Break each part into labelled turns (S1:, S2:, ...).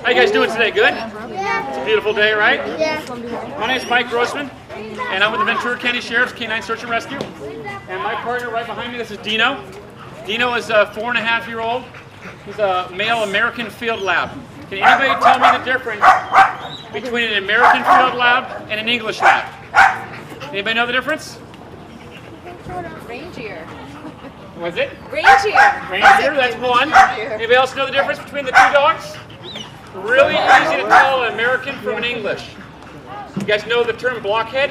S1: How you guys doing today? Good?
S2: Yeah.
S1: It's a beautiful day, right?
S2: Yeah.
S1: My name is Mike Grossman, and I'm with the Ventura County Sheriff's K-9 Search and Rescue. And my partner right behind me, this is Dino. Dino is a 4.5-year-old. He's a male American field lab. Can anybody tell me the difference between an American field lab and an English lab? Anybody know the difference?
S3: Reindeer.
S1: What's it?
S3: Reindeer.
S1: Reindeer, that's one. Anybody else know the difference between the two dogs? Really easy to tell an American from an English. You guys know the term blockhead?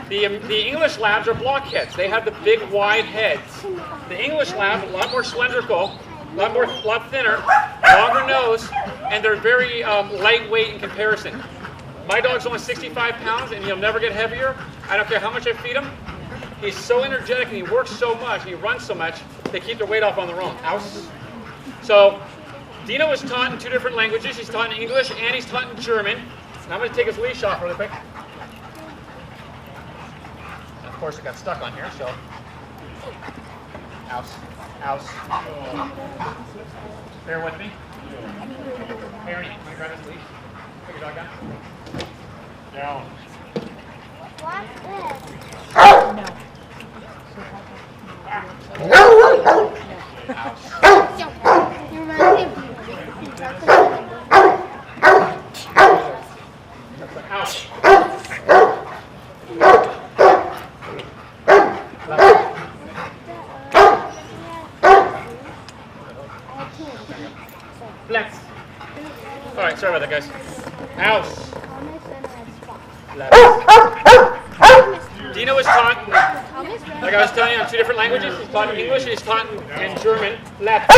S1: The English labs are blockheads. They have the big wide heads. The English lab, a lot more cylindrical, a lot thinner, longer nose, and they're very lightweight in comparison. My dog's only 65 pounds and he'll never get heavier. I don't care how much I feed him. He's so energetic and he works so much and he runs so much, they keep their weight off on their own. So Dino is taught in 2 different languages. He's taught in English and he's taught in German. And I'm going to take his leash off really quick. And of course it got stuck on here, so. Ouse. Ouse. Bear with me. Hey Ernie, can I grab his leash? Put your dog down. Down.
S2: What's this? You remind me of
S1: Ouch. Flex. All right, sorry about that, guys. House. Dino is taught, like I was telling you, in 2 different languages. He's taught in English and he's taught in German. Left.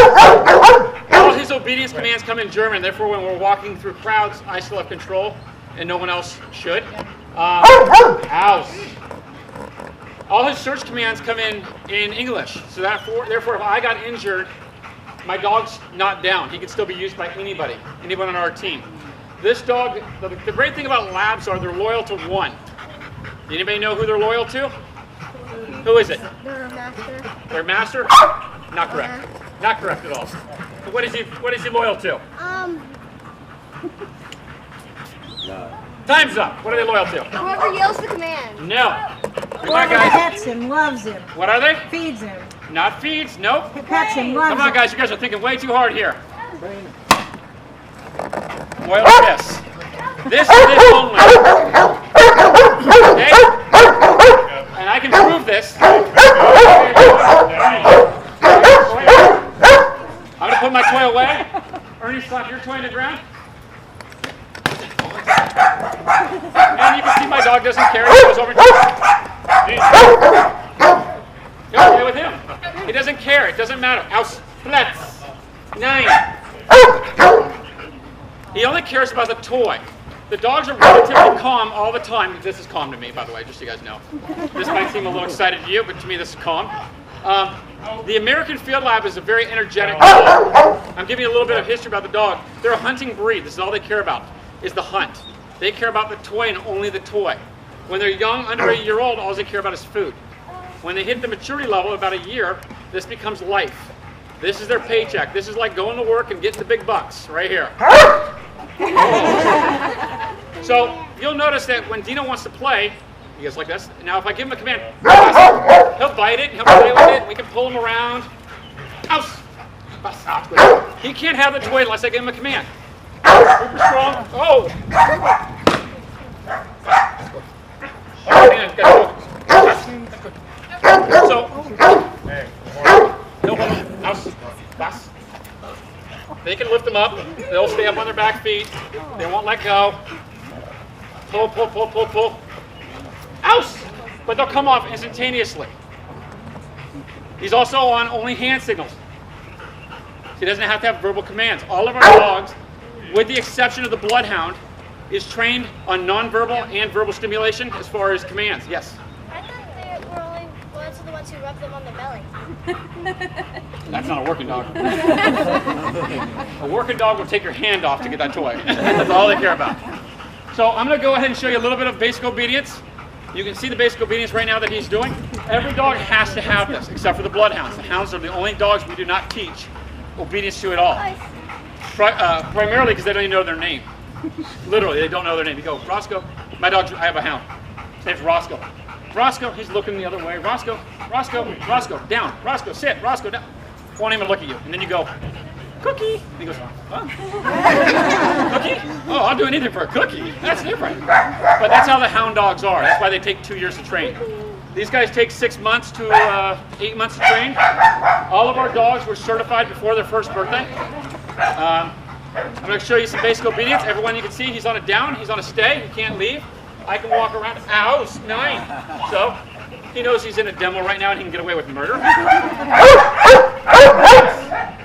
S1: All his obedience commands come in German. Therefore, when we're walking through crowds, I still have control, and no one else should. House. All his search commands come in English. So therefore, if I got injured, my dog's not down. He can still be used by anyone on our team. This dog, the great thing about labs are they're loyal to one. Anybody know who they're loyal to? Who is it?
S2: their master.
S1: Their master? Not correct. Not correct at all. What is he loyal to? Time's up. What are they loyal to?
S2: Whoever yells the command.
S1: No. Come on,
S4: Whoever
S1: guys.
S4: pets him, loves him,
S1: What are they?
S4: feeds him.
S1: Not feeds. Nope.
S4: Pets him, loves him.
S1: Come on, guys. You guys are thinking way too hard here. Loyal to this. This is this only. Okay? And I can prove this. I'm going to put my toy away. Ernie, slap your toy on the ground. And you can see my dog doesn't care. He goes over to You're okay with him. He doesn't care. It doesn't matter. House. Let's. 9. He only cares about the toy. The dogs are relatively calm all the time. This is calm to me, by the way, just so you guys know. This might seem a little excited to you, but to me this is calm. The American Field Lab is a very energetic dog. I'm giving you a little bit of history about the dog. They're a hunting breed. This is all they care about, is the hunt. They care about the toy and only the toy. When they're young, under a year old, all they care about is food. When they hit the maturity level, about a year, this becomes life. This is their paycheck. This is like going to work and getting the big bucks right here. So you'll notice that when Dino wants to play, he goes like this. Now if I give him a command, he'll bite it, he'll play with it, we can pull him around. He can't have the toy unless I give him a command. Super strong. Oh! So, they can lift them up. They'll stay up on their back feet. They won't let go. Pull, pull, pull, pull, pull. Ouse! But they'll come off instantaneously. He's also on only hand signals. He doesn't have to have verbal commands. All of our dogs, with the exception of the Bloodhound, is trained on nonverbal and verbal stimulation as far as commands. Yes?
S2: I thought they were only ones of the ones who rub them on the belly.
S1: That's not a working dog. A working dog will take your hand off to get that toy. That's all they care about. So I'm going to go ahead and show you a little bit of basic obedience. You can see the basic obedience right now that he's doing. Every dog has to have this, except for the Bloodhounds. The hounds are the only dogs we do not teach obedience to at all. Primarily because they don't even know their name. Literally, they don't know their name. You go, Roscoe. My dog, I have a hound. His name's Roscoe. Roscoe, he's looking the other way. Roscoe, Roscoe, Roscoe, down. Roscoe, sit. Roscoe, down. Won't even look at you. And then you go, Cookie. And he goes, huh? Cookie? Oh, I'll do anything for a cookie. That's different. But that's how the hound dogs are. That's why they take 2 years to train. These guys take 6 months to 8 months to train. All of our dogs were certified before their first birthday. I'm going to show you some basic obedience. Everyone you can see, he's on a down, he's on a stay, he can't leave. I can walk around, ow, 9. So, he knows he's in a demo right now and he can get away with murder.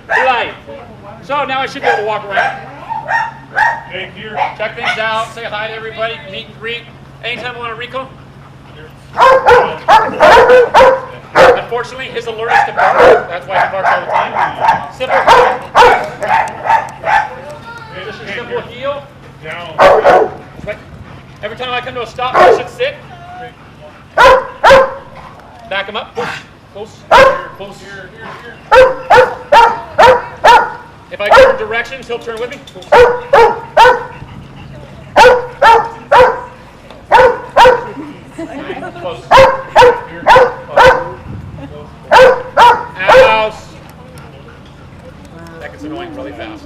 S1: Light. So now I should be able to walk around. Check things out, say hi to everybody, meet and greet. Anytime I want to Rico. Unfortunately, his alert is to bark. That's why he barks all the time. Simple. Just a simple heel. Down. Every time I come to a stop, I should sit. Back him up. Push. Close. Close. If I turn directions, he'll turn with me. Close. House. That gets annoying really fast.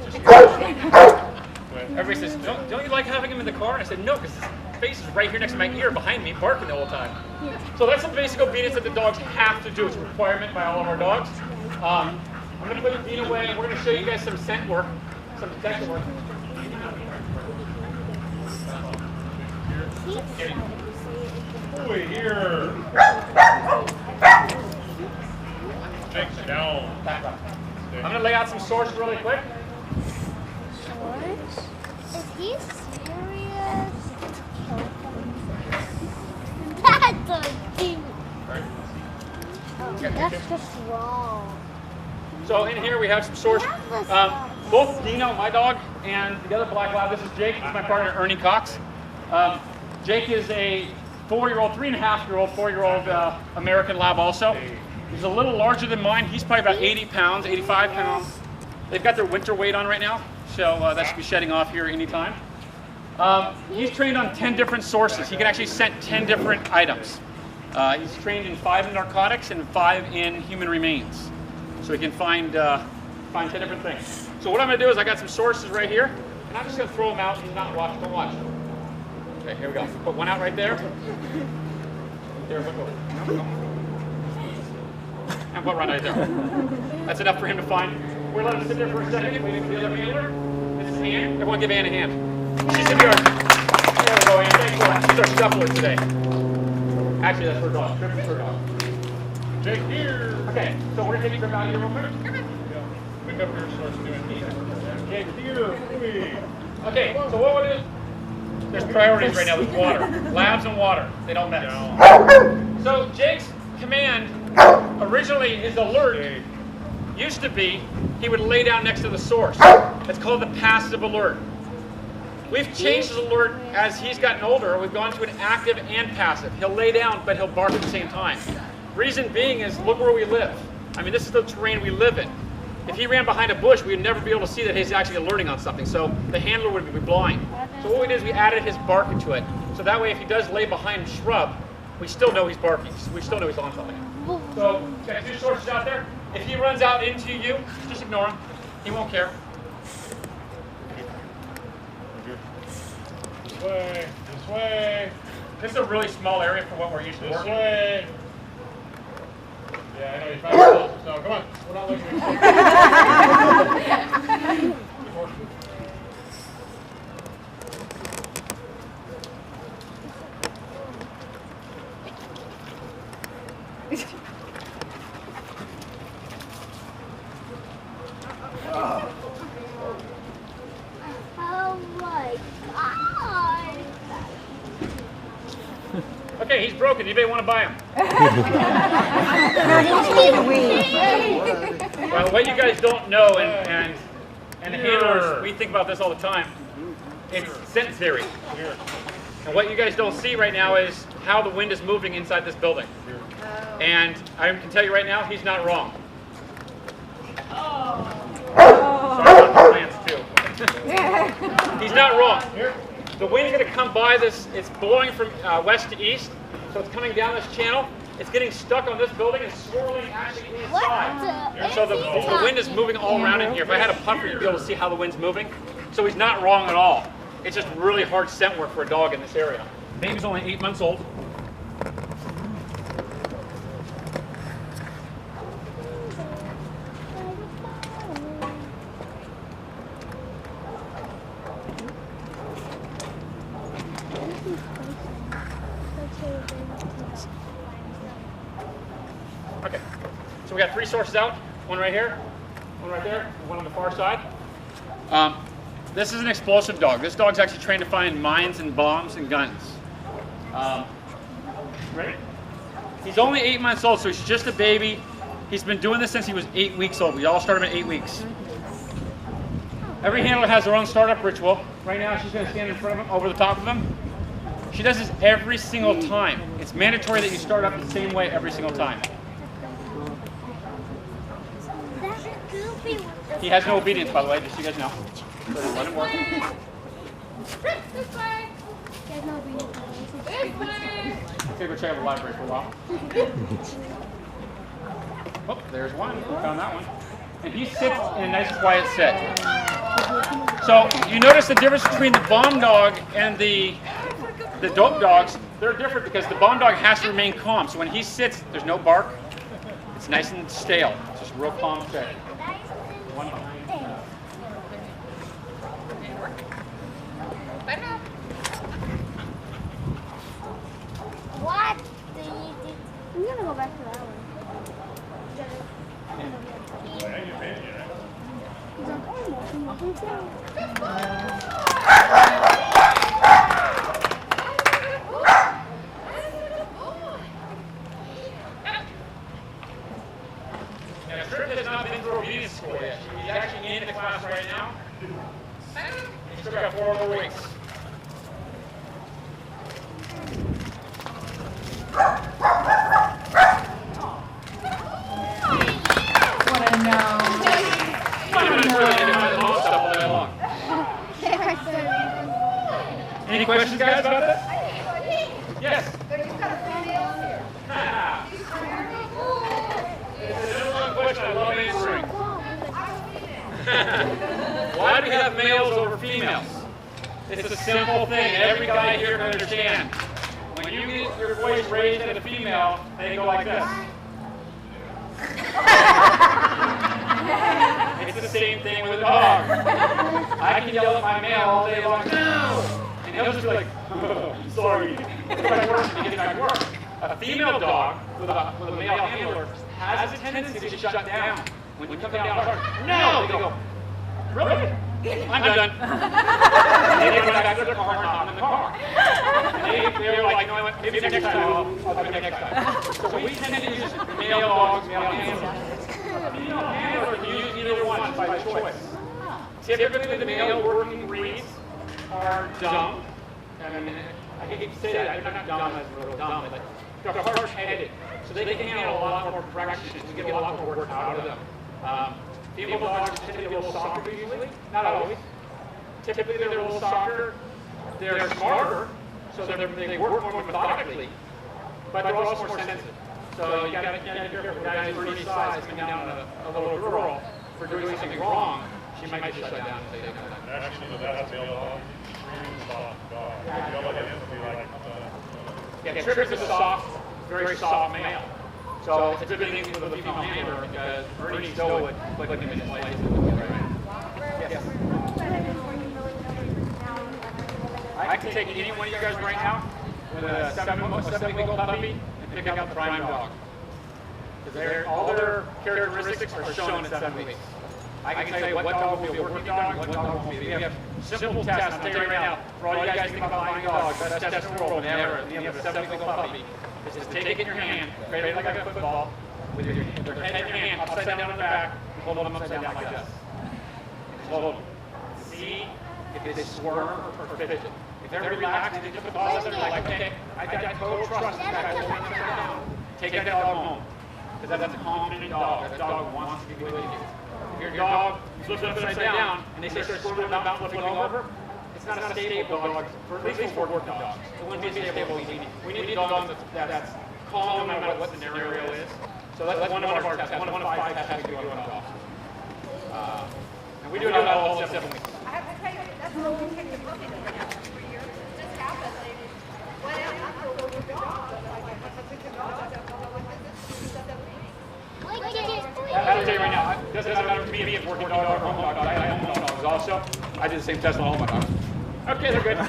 S1: Everybody says, don't you like having him in the car? And I said, no, because his face is right here next to my ear behind me, barking the whole time. So that's some basic obedience that the dogs have to do. It's a requirement by all of our dogs. I'm going to put the bean away, and we're going to show you guys some scent work, some detection work.
S3: Over here. Take down.
S1: I'm going to lay out some sources really quick.
S2: George? Is he serious? That's a demon. That's just wrong.
S1: So in here we have some source. Both Dino, my dog, and the other black lab. This is Jake. This is my partner Ernie Cox. Jake is a 4-year-old, 3.5-year-old, 4-year-old American lab also. He's a little larger than mine. He's probably about 80 pounds, 85 pounds. They've got their winter weight on right now, so that should be shedding off here anytime. He's trained on 10 different sources. He can actually scent 10 different items. He's trained in 5 in narcotics and 5 in human remains. So he can find 10 different things. So what I'm going to do is I got some sources right here, and I'm just going to throw them out and not watch. Don't watch. Okay, here we go. Put one out right there. There, look over. And put one right there. That's enough for him to find. We're going to let him sit there for a second, waiting for the other handler. This is Ann. Everyone give Ann a hand. She's going to be our... There we go, Ann. Thanks a lot. She's our shuffler today. Actually, that's her dog. Trip is her dog.
S3: Jake here.
S1: Okay, so we're going to take Trip out here real quick.
S3: Pick up your source doing Jake here.
S1: Okay, so what we'll do... There's priorities right now. There's water. Labs and water. They don't mess. So Jake's command, originally his alert, used to be he would lay down next to the source. That's called the passive alert. We've changed his alert as he's gotten older. We've gone to an active and passive. He'll lay down, but he'll bark at the same time. Reason being is, look where we live. I mean, this is the terrain we live in. If he ran behind a bush, we would never be able to see that he's actually alerting on something. So the handler would be blind. So what we did is we added his bark into it. So that way, if he does lay behind a shrub, we still know he's barking. We still know he's on something. So, got 2 sources out there. If he runs out into you, just ignore him. He won't care.
S3: This way. This way.
S1: This is a really small area for what we're used to
S3: This
S1: working.
S3: way. Yeah, I know you found yourself. So come on. We're not looking
S2: Oh my God.
S1: Okay, he's broken. Anybody want to buy him? Well, what you guys don't know, and the handlers, we think about this all the time, it's scent theory. And what you guys don't see right now is how the wind is moving inside this building. And I can tell you right now, he's not wrong. Sorry about the plants too. The wind's going to come by this. It's blowing from west to east, so it's coming down this channel. It's getting stuck on this building and swirling actually inside. And so the wind is moving all around in here. If I had a puffer, you'd be able to see how the wind's moving. So he's not wrong at all. It's just really hard scent work for a dog in this area. Baby's only 8 months old. Okay, so we got 3 sources out. One right here, one right there, one on the far side. This is an explosive dog. This dog's actually trained to find mines and bombs and guns. Ready? He's only 8 months old, so he's just a baby. He's been doing this since he was 8 weeks old. We all started him at 8 weeks. Every handler has their own startup ritual. Right now, she's going to stand in front of him, over the top of him. She does this every single time. It's mandatory that you start up the same way every single time. He has no obedience, by the way, just so you guys know. So let him work.
S2: This way.
S1: Okay, go check out the library for a while. Oh, there's one. We found that one. And he sits in a nice quiet sit. So you notice the difference between the bomb dog and the dope dogs. They're different because the bomb dog has to remain calm. So when he sits, there's no bark. It's nice and stale. It's just real calm sit. One behind.
S2: What do you do? I'm gonna go back to that one.
S1: Now, Trip has not been through obedience school yet. He's actually in the class right now. He's still got 4 more weeks.
S4: What a no.
S1: Any questions, guys, about that? Yes. It's the number one question I love answering. Why do we have males over females? It's a simple thing. Every guy here can understand. When you get your voice raised at a female, they go like this. It's the same thing with a dog. I can yell at my male all day long, no! And he'll just be like, oh, sorry. It's like work to get back to work. A female dog with a male handler has a tendency to shut down. When you come down hard, no! They go, really? I'm done. And they go back to their car and hop in the car. And they're like, you know what, maybe next time I'll do it next time. So we tend to use male dogs, male handlers. Female handlers can use either one by choice. Typically, the male working breeds are dumb. I mean, I hate to say that, they're not dumb as real dumb, but they're harsh-headed. So they can handle a lot more corrections and get a lot more work out of them. Female dogs tend to be a little softer usually, not always. Typically they're a little softer, they're smarter, so they work more methodically, but they're also more sensitive. So you gotta be careful, guys for any size coming down on a little girl for doing something wrong, she might just shut down and say no.
S3: Actually, that's male dog. Really soft dog. Yellow hens would be like,
S1: Yeah, Trip is a soft, very soft male. So it's a good thing for the female handler because Bernie Stowe would put him in his place. Yes. I can take any one of you guys right now with a 7-week-old puppy and pick out the prime dog. Because all their characteristics are shown at 7 weeks. I can tell you what dog will be a working dog, what dog won't be. We have simple tests, I'll tell you right now, for all you guys think about buying dogs, best test in the world, never. You have a 7-week-old puppy. Just take it in your hand, create it like a football, with your head in your hand, upside down on the back, and hold them upside down like this. Just hold them. See if they squirm or fidget. If they're relaxed, they just put the ball they're like, okay, I got total trust in this guy holding upside down. Take that dog home. Because that's a confident dog. That dog wants to be with you. If your dog flips upside down and they start squirming about flipping over, it's not a stable dog, at least for working dogs. It wouldn't be stable. We need a dog that's calm no matter what the scenario is. So that's one of our tests, one of 5 tests we do on dogs. And we do it all 7 weeks.
S4: I have to tell you, that's what we take the puppy that we have for years. It just happened. What else? I feel over dog. I took the dog.
S1: I'll tell you right now, it doesn't matter to me if it's working dog or home dog. I own dogs also. I did the same test on all my dogs. Okay, they're good. I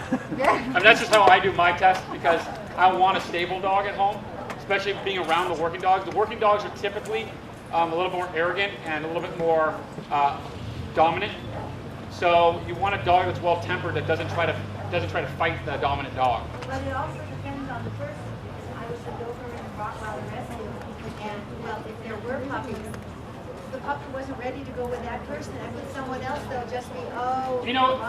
S1: mean, that's just how I do my test because I want a stable dog at home, especially being around the working dogs. The working dogs are typically a little more arrogant and a little bit more dominant. So you want a dog that's well tempered that doesn't try to fight the dominant dog.
S5: But it also depends on the person. I was a Doberman and Rottweiler rescue, and well, if there were puppies, if the puppy wasn't ready to go with that person and with someone else, they'll just be, oh.
S1: You know,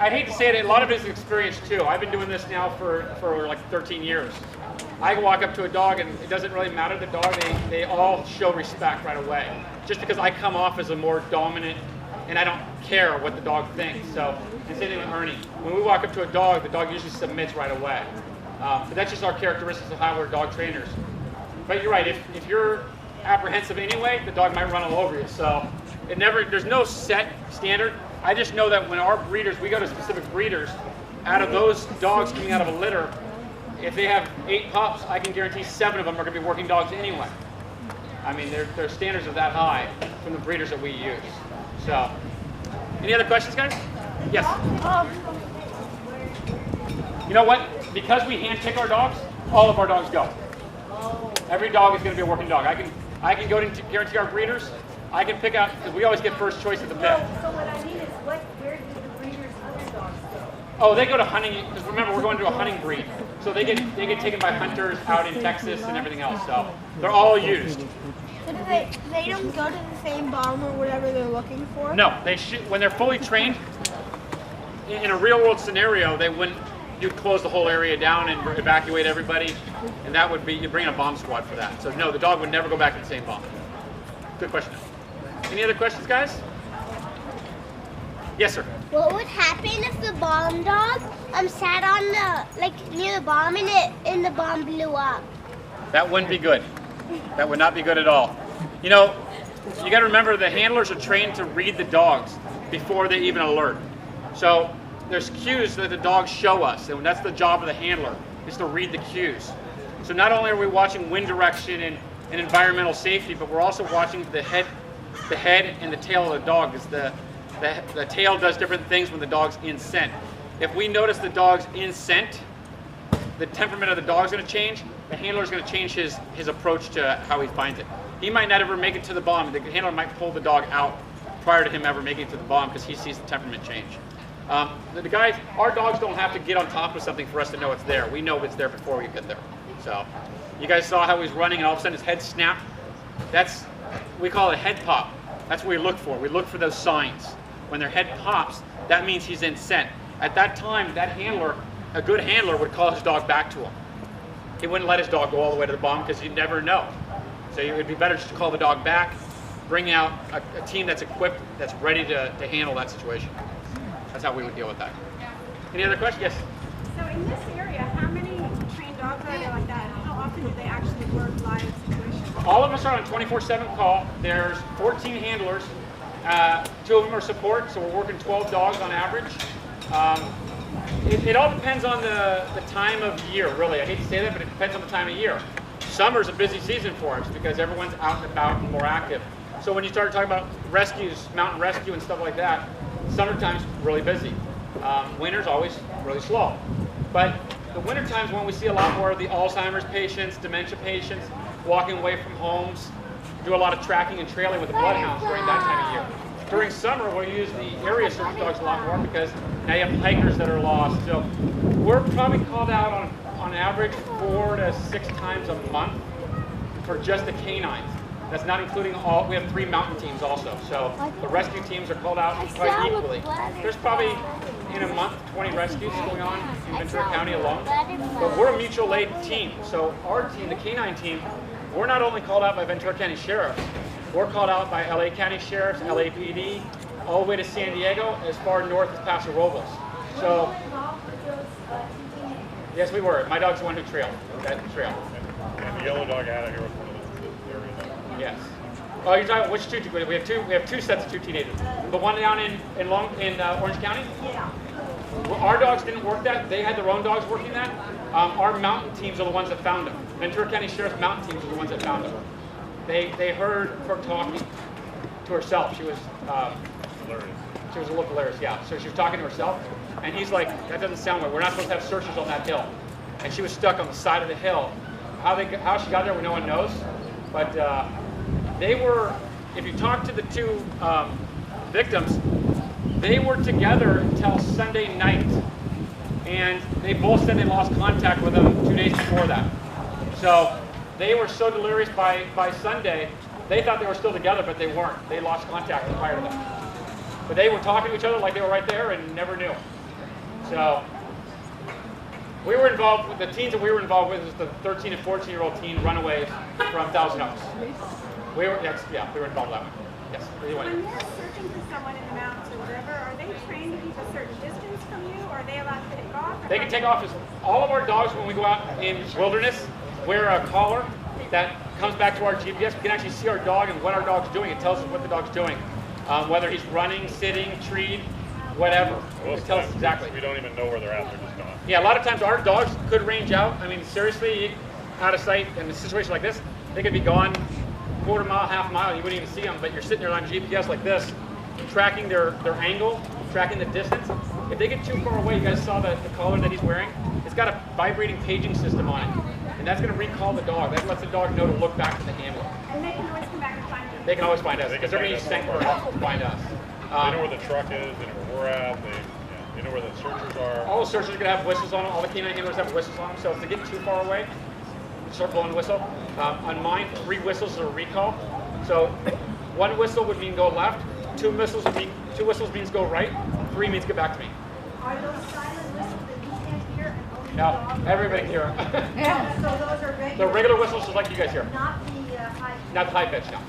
S1: I hate to say it, a lot of it is experience too. I've been doing this now for like 13 years. I can walk up to a dog and it doesn't really matter the dog, they all show respect right away. Just because I come off as a more dominant and I don't care what the dog thinks. So, and same thing with Ernie. When we walk up to a dog, the dog usually submits right away. But that's just our characteristics of how we're dog trainers. But you're right, if you're apprehensive anyway, the dog might run all over you. So there's no set standard. I just know that when our breeders, we go to specific breeders, out of those dogs coming out of a litter, if they have 8 pups, I can guarantee 7 of them are going to be working dogs anyway. I mean, their standards are that high from the breeders that we use. So, any other questions, guys? Yes. You know what? Because we hand-pick our dogs, all of our dogs go. Every dog is going to be a working dog. I can go to guarantee our breeders. I can pick out because we always get first choice at the pit.
S5: So what I mean is, where do the breeders' other dogs go?
S1: Oh, they go to hunting because remember we're going to a hunting breed, so they get taken by hunters out in Texas and everything else. So they're all used.
S2: So they don't go to the same bomb or whatever they're looking for?
S1: No, when they're fully trained, in a real world scenario, they wouldn't. You'd close the whole area down and evacuate everybody, and that would be you bring in a bomb squad for that. So no, the dog would never go back to the same bomb. Good question. Any other questions, guys? Yes, sir.
S2: What would happen if the bomb dog sat on near the bomb and the bomb blew up?
S1: That wouldn't be good. That would not be good at all. You know, you got to remember the handlers are trained to read the dogs before they even alert. So there's cues that the dogs show us, and that's the job of the handler, is to read the cues. So not only are we watching wind direction and environmental safety, but we're also watching the head and the tail of the dog. Because the tail does different things when the dog's in scent. If we notice the dog's in scent, the temperament of the dog's going to change. The handler's going to change his approach to how he finds it. He might not ever make it to the bomb. The handler might pull the dog out prior to him ever making it to the bomb because he sees the temperament change. Our dogs don't have to get on top of something for us to know it's there. We know it's there before we get there. So, you guys saw how he's running and all of a sudden his head snapped. We call it a head pop. That's what we look for. We look for those signs. When their head pops, that means he's in scent. At that time, that handler, a good handler, would call his dog back to him. He wouldn't let his dog go all the way to the bomb because you never know. So it would be better just to call the dog back, bring out a team that's equipped, that's ready to handle that situation. That's how we would deal with that. Any other questions? Yes?
S6: So in this area, how many trained dogs are there like that? And how often do they actually work live situations?
S1: All of us are on a 24/7 call. There's 14 handlers. 2 of them are support, so we're working 12 dogs on average. It all depends on the time of year, really. I hate to say that, but it depends on the time of year. Summer's a busy season for us because everyone's out and about and more active. So when you start talking about rescues, mountain rescue and stuff like that, summertime's really busy. Winter's always really slow. But the winter time's when we see a lot more of the Alzheimer's patients, dementia patients, walking away from homes, do a lot of tracking and trailing with the Bloodhounds during that time of year. During summer, we'll use the area search dogs a lot more because now you have hikers that are lost. So we're probably called out on average 4 to 6 times a month for just the canines. That's not including we have 3 mountain teams also. So the rescue teams are called out quite equally. There's probably in a month 20 rescues going on in Ventura County alone. But we're a mutual aid team. So our team, the K-9 team, we're not only called out by Ventura County Sheriffs, we're called out by LA County Sheriffs, LAPD, all the way to San Diego, as far north as Paso Robles. So, yes, we were. My dog's the one who trailed that trail.
S3: And the yellow dog out of here was one of the areas.
S1: Yes. Oh, you're talking which two? We have two sets of two teenagers. The one down in Orange County.
S6: Yeah.
S1: Well, our dogs didn't work that. They had their own dogs working that. Our mountain teams are the ones that found them. Ventura County Sheriff's mountain teams are the ones that found them. They heard her talking to herself. She was
S3: Hilarious.
S1: She was a little hilarious, yeah. So she was talking to herself, and he's like, that doesn't sound right. We're not supposed to have searchers on that hill. And she was stuck on the side of the hill. How she got there, no one knows. But they were, if you talk to the two victims, they were together until Sunday night. And they both said they lost contact with them 2 days before that. So they were so delirious by Sunday, they thought they were still together, but they weren't. They lost contact prior to that. But they were talking to each other like they were right there and never knew. So we were involved with the teens that we were involved with. Was the 13 and 14-year-old teen runaways from Thousand Oaks. We were involved with that one. Yes.
S6: When you're searching for someone in the mountains or whatever, are they trained to keep a certain distance from you, or are they allowed to take off?
S1: They can take off. All of our dogs, when we go out in wilderness, wear a collar that comes back to our GPS. We can actually see our dog and what our dog's doing. It tells us what the dog's doing. Whether he's running, sitting, treed, whatever. It tells us exactly.
S3: We don't even know where they're at. They're just gone.
S1: Yeah, a lot of times our dogs could range out. I mean, seriously, out of sight in a situation like this, they could be gone quarter mile, half mile. You wouldn't even see them, but you're sitting there on GPS like this, tracking their angle, tracking the distance. If they get too far away, you guys saw the collar that he's wearing? It's got a vibrating paging system on it. And that's going to recall the dog. That lets the dog know to look back to the handler.
S6: And they can always come back and find you.
S1: They can always find us, because they're going to use scent to find us.
S3: They know where the truck is, they know where we're at, they know where the searchers are.
S1: All the searchers are going to have whistles on them. All the canine handlers have whistles on them. So if they get too far away, start blowing the whistle. On mine, 3 whistles are a recall. So 1 whistle would mean go left, 2 whistles means go right, 3 means get back to me.
S5: Are those silent whistles that you can't hear and only the
S1: No,
S5: dog?
S1: everybody can hear them.
S5: So those are regular.
S1: The regular whistles just like you guys hear.
S5: Not the high.
S1: Not the high pitch, no.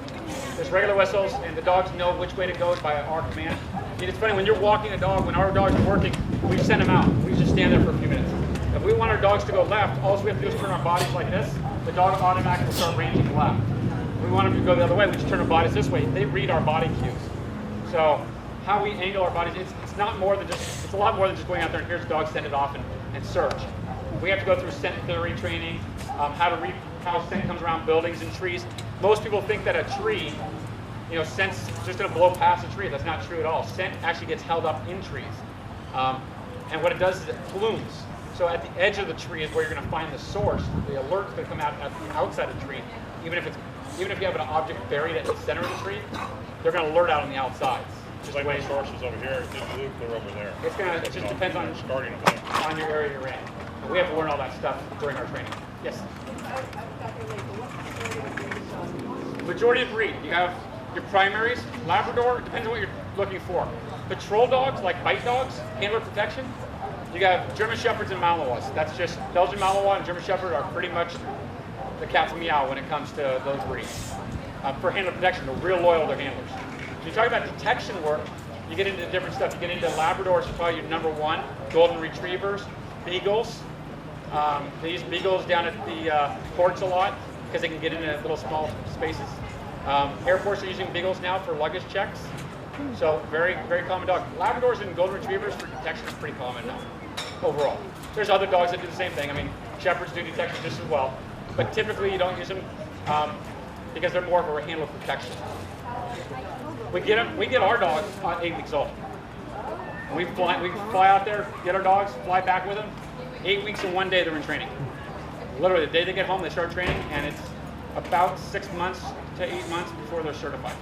S1: There's regular whistles, and the dogs know which way to go by our command. And it's funny, when you're walking a dog, when our dogs are working, we send them out. We just stand there for a few minutes. If we want our dogs to go left, all we have to do is turn our bodies like this. The dog automatically will start ranging left. If we want them to go the other way, we just turn our bodies this way. They read our body cues. So how we angle our bodies, it's a lot more than just going out there and here's the dog, send it off and search. We have to go through scent theory training, how scent comes around buildings and trees. Most people think that a tree, scent's just going to blow past a tree. That's not true at all. Scent actually gets held up in trees. And what it does is it plumes. So at the edge of the tree is where you're going to find the source. The alert's going to come out at the outside of the tree. Even if you have an object buried at the center of the tree, they're going to alert out on the outsides.
S3: Just like my source is over here, it didn't loop, they're over there.
S1: It just depends on
S3: starting over there.
S1: On your area you're in. And we have to learn all that stuff during our training. Yes? Majority of breed. You have your primaries, Labrador, depends on what you're looking for. Patrol dogs, like bite dogs, handler protection. You got German Shepherds and Malinois. That's just Belgian Malinois and German Shepherd are pretty much the cat's meow when it comes to those breeds. For handler protection, they're real loyal to their handlers. If you talk about detection work, you get into different stuff. You get into Labradors, probably your number 1, Golden Retrievers, Beagles. They use Beagles down at the ports a lot because they can get into little small spaces. Air Force are using Beagles now for luggage checks. So very, very common dog. Labradors and Golden Retrievers for detection is pretty common now, overall. There's other dogs that do the same thing. I mean, Shepherds do detection just as well. But typically you don't use them because they're more of a handler protection. We get our dogs at 8 weeks old. We fly out there, get our dogs, fly back with them. 8 weeks and 1 day they're in training. Literally the day they get home they start training, and it's about 6 months to 8 months before they're certified.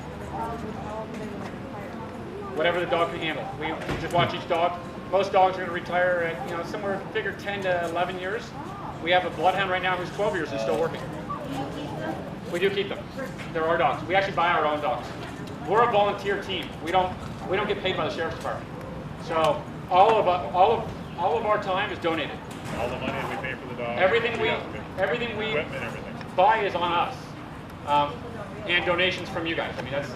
S1: Whatever the dog can handle. We just watch each dog. Most dogs are going to retire at somewhere figure 10 to 11 years. We have a Bloodhound right now who's 12 years and still working. We do keep them. They're our dogs. We actually buy our own dogs. We're a volunteer team. We don't get paid by the Sheriff's Department. So all of our time is donated.
S3: All the money we pay for the dog.
S1: Everything we
S3: equipment, everything.
S1: buy is on us, and donations from you guys. I mean, that's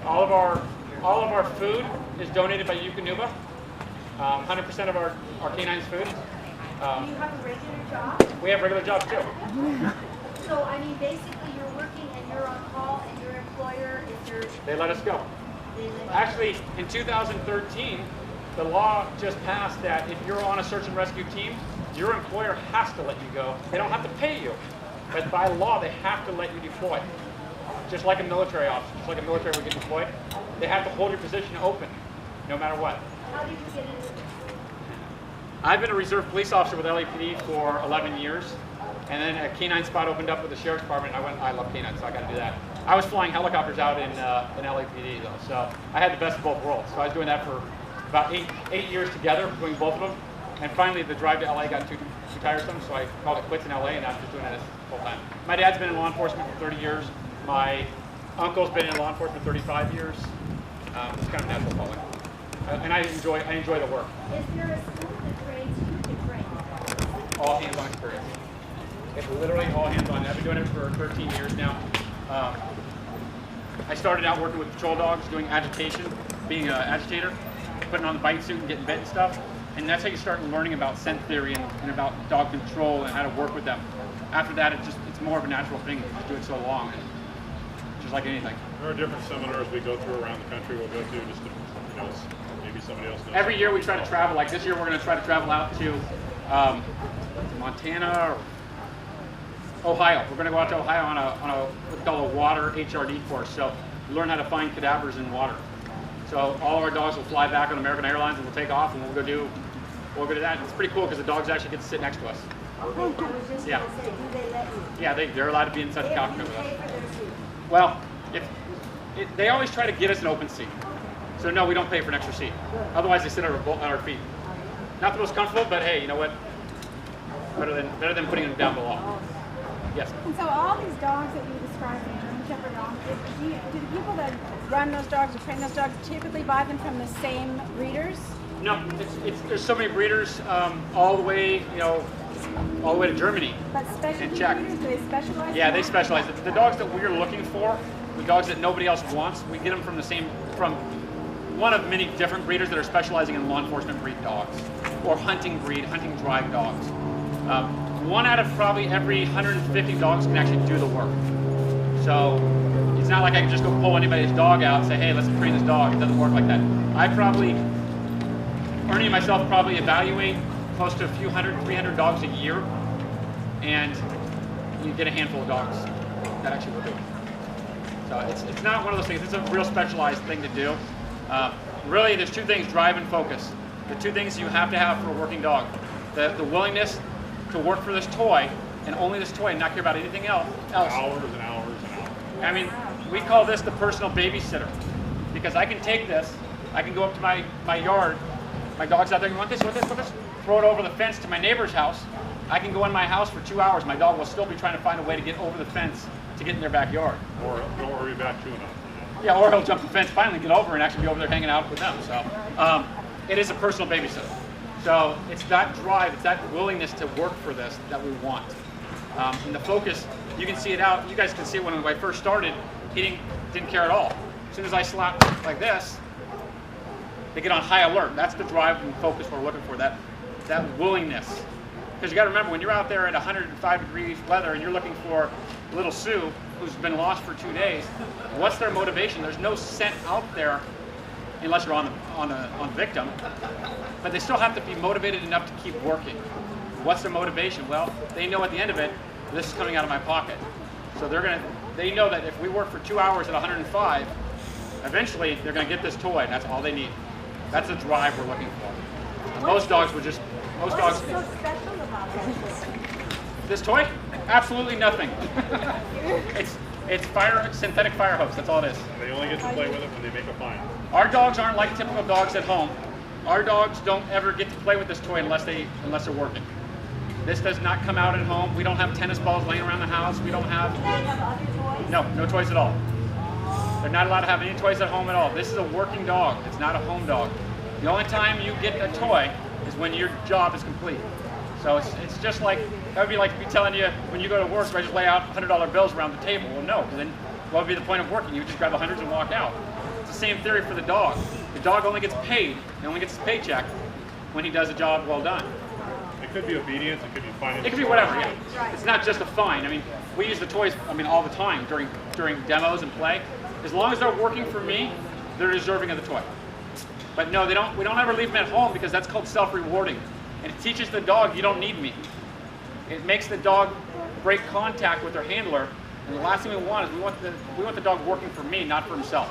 S1: all of our food is donated by Yukonuba. 100% of our K-9's food.
S5: Do you have a regular job?
S1: We have regular jobs too.
S5: So, I mean, basically you're working and you're on call and your employer is your...
S1: They let us go. Actually, in 2013, the law just passed that if you're on a search and rescue team, your employer has to let you go. They don't have to pay you, but by law, they have to let you deploy. Just like a military officer, just like a military would get deployed, they have to hold your position open, no matter what.
S5: How did you get into this?
S1: I've been a reserve police officer with LAPD for 11 years, and then a K-9 spot opened up with the Sheriff's Department, and I love K-9, so I got to do that. I was flying helicopters out in LAPD, though, so I had the best of both worlds. So I was doing that for about eight years together, doing both of them, and finally the drive to LA got too tiresome, so I called it quits in LA, and I'm just doing that full time. My dad's been in law enforcement for 30 years. My uncle's been in law enforcement for 35 years. It's kind of natural calling, and I enjoy the work.
S5: Is there a school that trains you to train?
S1: All hands-on experience. It's literally all hands-on. I've been doing it for 13 years now. I started out working with patrol dogs, doing agitation, being an agitator, putting on the bite suit and getting bit and stuff. And that's how you start learning about scent theory and about dog control and how to work with them. After that, it's more of a natural thing. You just do it so long, and just like anything.
S3: There are different seminars we go through around the country. We'll go to just to, maybe somebody else knows.
S1: Every year we try to travel. Like this year, we're going to try to travel out to Montana or Ohio. We're going to go out to Ohio on a what's called a water HRD course. So we learn how to find cadavers in water. So all of our dogs will fly back on American Airlines and we'll take off and we'll go do that. It's pretty cool because the dogs actually get to sit next to us.
S5: Okay, I was just
S1: Yeah.
S5: going to say, do they let you?
S1: Yeah, they're allowed to be inside the cockpit
S5: If
S1: with
S5: you
S1: us.
S5: pay for their seat.
S1: Well, they always try to get us an open seat. So no, we don't pay for an extra seat. Otherwise, they sit at our feet. Not the most comfortable, but hey, you know what? Better than putting them down below. Yes.
S6: And so all these dogs that you described, the German Shepherd dogs, do the people that run those dogs or train those dogs typically buy them from the same breeders?
S1: No, there's so many breeders all the way, all the way to Germany.
S6: But specialty
S1: And Czech.
S6: breeders, do they specialize?
S1: Yeah,
S6: in
S1: they
S6: that?
S1: specialize. The dogs that we're looking for, the dogs that nobody else wants, we get them from one of many different breeders that are specializing in law enforcement breed dogs or hunting drive dogs. One out of probably every 150 dogs can actually do the work. So it's not like I can just go pull anybody's dog out and say, hey, let's train this dog. It doesn't work like that. Ernie and myself probably evaluate close to a few 300 dogs a year, and you get a handful of dogs that actually will do it. So it's not one of those things. It's a real specialized thing to do. Really, there's two things: drive and focus. The two things you have to have for a working dog: the willingness to work for this toy and only this toy, and not care about anything else.
S3: Hours and hours and hours.
S1: I mean, we call this the personal babysitter, because I can take this, I can go up to my yard, my dog's out there, you want this, throw it over the fence to my neighbor's house. I can go in my house for 2 hours, my dog will still be trying to find a way to get over the fence to get in their backyard.
S3: Or don't worry about chewing up.
S1: Yeah, or he'll jump the fence, finally get over and actually be over there hanging out with them. So it is a personal babysitter. So it's that drive, it's that willingness to work for this that we want. And the focus, you can see it out. You guys can see it when I first started, he didn't care at all. As soon as I slapped like this, they get on high alert. That's the drive and focus we're looking for, that willingness. Because you got to remember, when you're out there at 105 degrees weather and you're looking for little Sue, who's been lost for 2 days, what's their motivation? There's no scent out there unless you're on victim, but they still have to be motivated enough to keep working. What's their motivation? Well, they know at the end of it, this is coming out of my pocket. So they know that if we work for 2 hours at 105, eventually they're going to get this toy, and that's all they need. That's the drive we're looking for. And most dogs.
S5: What's so special about that?
S1: This toy? Absolutely nothing. It's synthetic fire hose. That's all it is.
S3: They only get to play with it when they make a find.
S1: Our dogs aren't like typical dogs at home. Our dogs don't ever get to play with this toy unless they're working. This does not come out at home. We don't have tennis balls laying around the house. We don't have.
S5: Do they have other toys?
S1: No toys at all. They're not allowed to have any toys at home at all. This is a working dog. It's not a home dog. The only time you get a toy is when your job is complete. So it's just like, that would be like me telling you when you go to work, I just lay out $100 bills around the table. Well, no, because then what would be the point of working? You would just grab the hundreds and walk out. It's the same theory for the dog. The dog only gets paid, he only gets his paycheck when he does a job well done.
S3: It could be obedience, it could be finding.
S1: It could be whatever, yeah. It's not just a fine. I mean, we use the toys, all the time during demos and play. As long as they're working for me, they're deserving of the toy. But no, we don't ever leave them at home because that's called self-rewarding. And it teaches the dog you don't need me. It makes the dog break contact with their handler. And the last thing we want is we want the dog working for me, not for himself.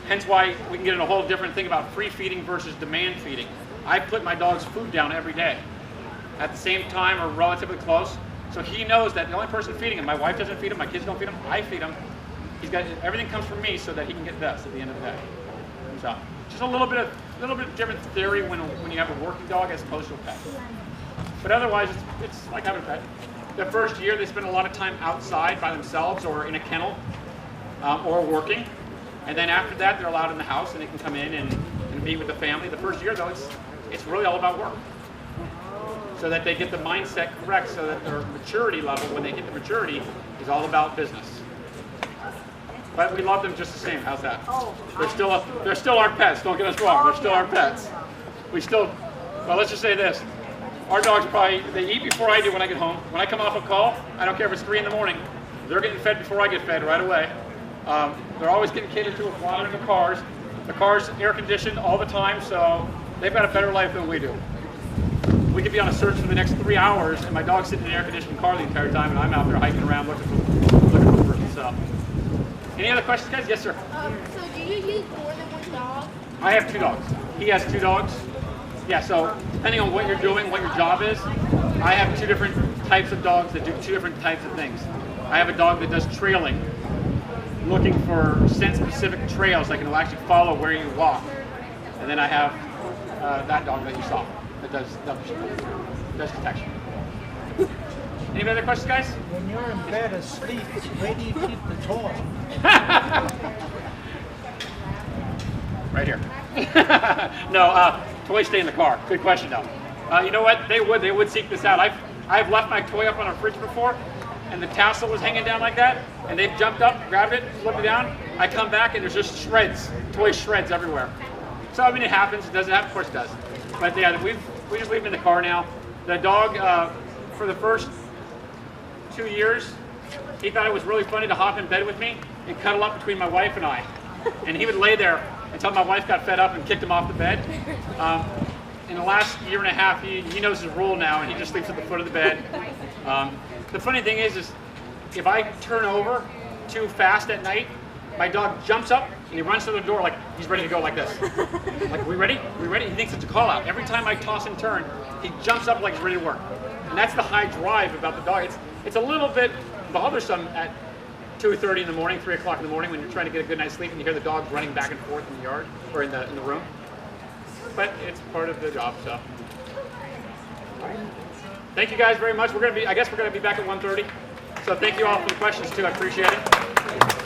S1: Hence why we can get in a whole different thing about free feeding versus demand feeding. I put my dog's food down every day at the same time or relatively close. So he knows that the only person feeding him, my wife doesn't feed him, my kids don't feed him, I feed him. Everything comes from me so that he can get this at the end of the day. So just a little bit different theory when you have a working dog as opposed to a pet. But otherwise, it's like having a pet. The first year, they spend a lot of time outside by themselves or in a kennel or working. And then after that, they're allowed in the house and they can come in and meet with the family. The first year, though, it's really all about work. So that they get the mindset correct so that their maturity level, when they hit the maturity, is all about business. But we love them just the same. How's that? They're still our pets. Don't get us wrong. They're still our pets. Well, let's just say this. Our dogs they eat before I do when I get home. When I come off a call, I don't care if it's 3 in the morning. They're getting fed before I get fed right away. They're always getting catered to while they're in the cars. The car's air conditioned all the time, so they've got a better life than we do. We could be on a search for the next 3 hours, and my dog's sitting in an air-conditioned car the entire time, and I'm out there hiking around looking for food. So, any other questions, guys? Yes, sir.
S2: So do you use more than one dog?
S1: I have 2 dogs. He has 2 dogs. Yeah, so depending on what you're doing, what your job is, I have 2 different types of dogs that do 2 different types of things. I have a dog that does trailing, looking for scent-specific trails that can actually follow where you walk. And then I have that dog that you saw that does detection. Any other questions, guys?
S7: When you're in bed asleep, where do you keep the toy?
S1: Right here. No, toys stay in the car. Good question, though. You know what? They would seek this out. I've left my toy up on a fridge before, and the tassel was hanging down like that, and they've jumped up, grabbed it, flipped it down. I come back, and there's just shreds, toy shreds everywhere. So, I mean, it happens. It doesn't happen. Of course it does. But, yeah, we just leave them in the car now. The dog, for the first 2 years, he thought it was really funny to hop in bed with me and cuddle up between my wife and I. And he would lay there until my wife got fed up and kicked him off the bed. In the last year and a half, he knows his rule now, and he just sleeps at the foot of the bed. The funny thing is if I turn over too fast at night, my dog jumps up and he runs to the door like he's ready to go like this. Like, we ready? We ready? He thinks it's a call out. Every time I toss and turn, he jumps up like he's ready to work. And that's the high drive about the dog. It's a little bit bothersome at 2:30 in the morning, 3 o'clock in the morning when you're trying to get a good night's sleep and you hear the dogs running back and forth in the yard or in the room. But it's part of the job, so. Thank you guys very much. I guess we're gonna be back at 1:30. So thank you all for the questions too. I appreciate it.